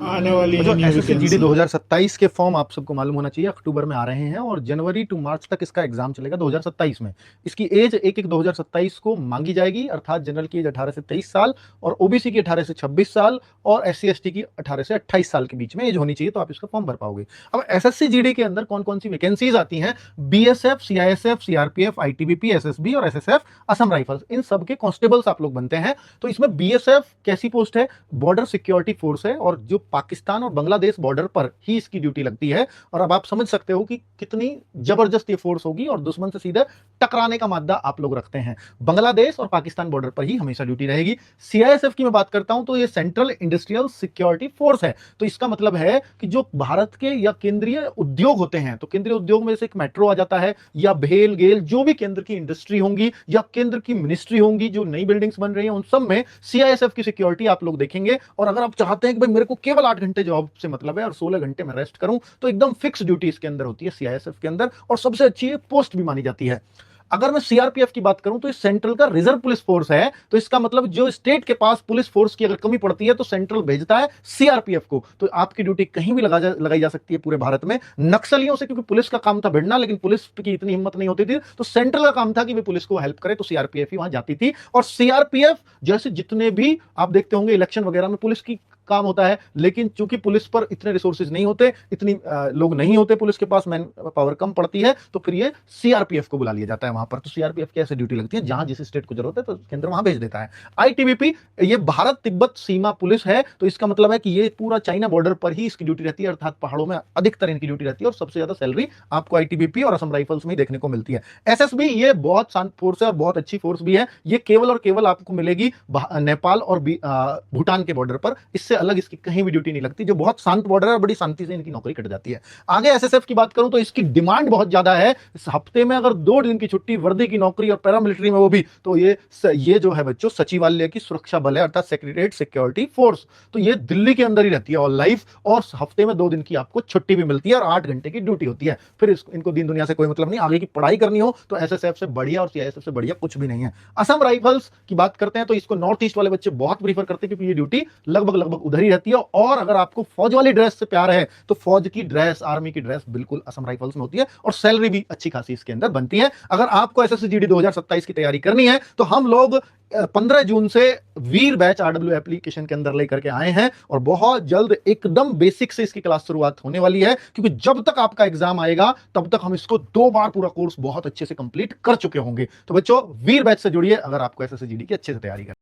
आने वाली तो है जो न्यू एसएससी जीडी वैकेंसी। 2027 के फॉर्म आप सबको मालूम होना चाहिए, अक्टूबर में आ रहे हैं और जनवरी टू मार्च तक इसका एग्जाम चलेगा 2027 में। इसकी एज एक एक 2027 को मांगी जाएगी, अर्थात जनरल की एज 18 से 23 साल और ओबीसी की 18 से 26 साल और एससी एसटी की 18 से 28 साल के बीच में एज होनी चाहिए, तो आप इसका फॉर्म भर पाओगे। अब एसएससी जीडी के अंदर कौन कौन सी वैकेंसीज आती हैं? BSF, CISF, CRPF, ITBP, SSB और एसएसएफ, असम राइफल्स, इन सबके कांस्टेबल्स आप लोग बनते हैं। तो इसमें बीएसएफ कैसी पोस्ट है? बॉर्डर सिक्योरिटी फोर्स है, और जो पाकिस्तान और बांग्लादेश बॉर्डर पर ही इसकी ड्यूटी लगती है। और अब आप समझ सकते हो कि कितनी जबरदस्त ये फोर्स होगी, और दुश्मन से सीधे टकराने का मादा आप लोग रखते हैं। बांग्लादेश और पाकिस्तान बॉर्डर पर ही हमेशा ड्यूटी रहेगी। सीआईएसएफ की मैं बात करता हूं तो ये सेंट्रल इंडस्ट्रियल सिक्योरिटी फोर्स है। तो इसका मतलब है कि जो भारत के या केंद्रीय उद्योग होते हैं, तो केंद्रीय उद्योग में से एक मेट्रो आ जाता है, या भेल गेल जो भी केंद्र की इंडस्ट्री होंगी या केंद्र की मिनिस्ट्री होंगी, जो नई बिल्डिंग्स बन रही हैं, उन सब में सीआईएसएफ की सिक्योरिटी आप लोग देखेंगे। और अगर आप चाहते हैं कि भाई मेरे को केवल 8 घंटे जॉब से मतलब है और 16 घंटे में रेस्ट करूं, तो एकदम फिक्स ड्यूटी इसके अंदर होती है सीआईएसएफ के अंदर, और सबसे अच्छी ये पोस्ट भी मानी जाती है। अगर मैं सीआरपीएफ की बात करूं तो ये सेंट्रल का रिजर्व पुलिस फोर्स है। तो इसका मतलब जो स्टेट के पास पुलिस फोर्स की अगर कमी पड़ती है तो सेंट्रल भेजता है सीआरपीएफ को। तो आपकी ड्यूटी कहीं भी लगाई जा सकती है पूरे भारत में। नक्सलियों से, क्योंकि पुलिस का काम था भिड़ना, लेकिन पुलिस की इतनी हिम्मत नहीं होती थी, तो सेंट्रल का काम था कि वे पुलिस को हेल्प करे, तो सीआरपीएफ ही वहां जाती थी। और सीआरपीएफ जैसे जितने भी आप देखते होंगे इलेक्शन वगैरह में पुलिस की काम होता है, लेकिन चूंकि पुलिस पर इतने रिसोर्सेज नहीं होते, इतनी लोग नहीं होते, पुलिस के पास मैन पावर कम पड़ती है, तो फिर ये सीआरपीएफ को बुला लिया जाता है वहां पर। तो सीआरपीएफ की ऐसे ड्यूटी लगती है, जहां जिस स्टेट को जरूरत है तो केंद्र वहां भेज देता है। आईटीबीपी ये भारत तिब्बत सीमा पुलिस है। तो इसका मतलब है कि ये पूरा चाइना बॉर्डर पर ही इसकी ड्यूटी रहती है, अर्थात पहाड़ों में अधिकतर इनकी ड्यूटी रहती है, और सबसे ज्यादा सैलरी आपको आईटीबीपी और असम राइफल्स में ही देखने को मिलती है। एसएसबी ये बहुत शांत फोर्स है और बहुत अच्छी फोर्स भी है। ये केवल और केवल आपको मिलेगी नेपाल और भूटान के बॉर्डर पर, इससे अलग इसकी कहीं भी ड्यूटी नहीं लगती। जो बहुत शांत बॉर्डर है और बड़ी शांति से इनकी नौकरी कट जाती है। आगे एसएसएफ की बात करूं तो इसकी डिमांड बहुत ज्यादा है। इस हफ्ते में अगर 2 दिन की छुट्टी, वर्दी की नौकरी और पैरामिलिट्री में वो भी, तो ये जो है बच्चों सचिवालय की सुरक्षा बल है, अर्थात सेक्रेटरीट सिक्योरिटी फोर्स। तो ये दिल्ली के अंदर ही रहती है ऑल लाइफ, और हफ्ते में 2 दिन की आपको छुट्टी भी मिलती है और 8 घंटे की ड्यूटी होती है। फिर इनको दिन दुनिया से कोई मतलब नहीं। आगे की पढ़ाई करनी हो तो एसएसएफ से बढ़िया और सीआईएसएफ से बढ़िया कुछ भी नहीं है। असम राइफल्स की बात करते हैं तो इसको नॉर्थ ईस्ट वाले बच्चे बहुत प्रीफर करते हैं, क्योंकि ये ड्यूटी लगभग लगभग उधर ही रहती है। और अगर आपको फौज वाली ड्रेस से प्यार है तो फौज की ड्रेस, आर्मी की ड्रेस बिल्कुल असम राइफल्स में होती है, और सैलरी भी अच्छी खासी इसके अंदर बनती है। अगर आपको एसएससी जीडी 2027 की तैयारी करनी है तो हम लोग 15 जून से वीर बैच आरडब्ल्यू एप्लीकेशन के अंदर लेकर के आए हैं, और बहुत जल्द एकदम बेसिक से इसकी क्लास शुरुआत होने वाली है, क्योंकि जब तक आपका एग्जाम आएगा तब तक हम इसको 2 बार पूरा कोर्स बहुत अच्छे से कंप्लीट कर चुके होंगे। तो बच्चों वीर बैच से जुड़िए अगर आपको एसएससी जीडी की अच्छे से तैयारी करनी है।